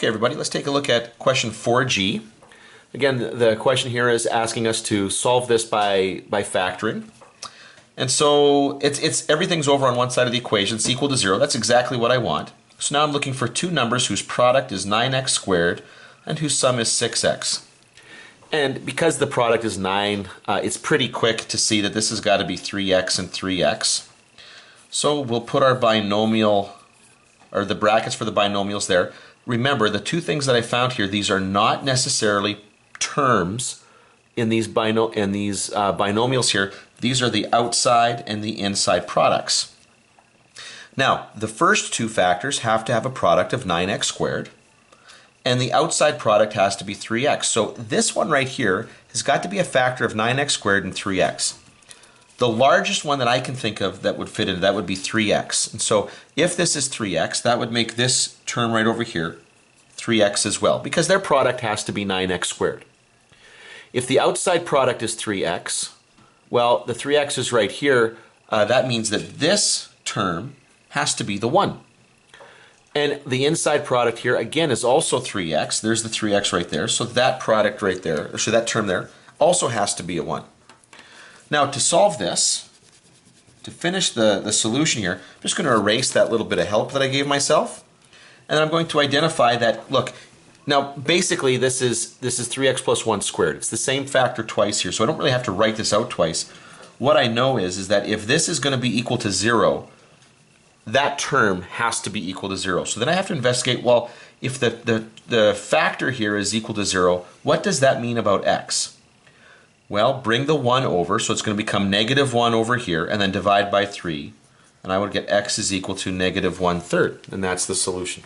Okay, everybody, let's take a look at question 4G. Again, the question here is asking us to solve this by factoring. And so it's everything's over on one side of the equation. It's equal to 0. That's exactly what I want. So now I'm looking for two numbers whose product is 9x squared and whose sum is 6x. And because the product is 9, it's pretty quick to see that this has got to be 3x and 3x. So we'll put our binomial, or the brackets for the binomials there. Remember, the two things that I found here, these are not necessarily terms in these binomials here. These are the outside and the inside products. Now, the first two factors have to have a product of 9x squared, and the outside product has to be 3x. So this one right here has got to be a factor of 9x squared and 3x. The largest one that I can think of that would fit into that would be 3x. And so if this is 3x, that would make this term right over here 3x as well, because their product has to be 9x squared. If the outside product is 3x, well, the 3x is right here. That means that this term has to be the 1. And the inside product here, again, is also 3x. There's the 3x right there. So that product right there, so that term there, also has to be a 1. Now, to solve this, to finish the solution here, I'm just going to erase that little bit of help that I gave myself. And then I'm going to identify that, look, now basically this is 3x plus 1 squared. It's the same factor twice here, so I don't really have to write this out twice. What I know is that if this is going to be equal to 0, that term has to be equal to 0. So then I have to investigate, well, if the factor here is equal to 0, what does that mean about x? Well, bring the 1 over, so it's going to become negative 1 over here, and then divide by 3. And I would get x is equal to negative 1/3, and that's the solution.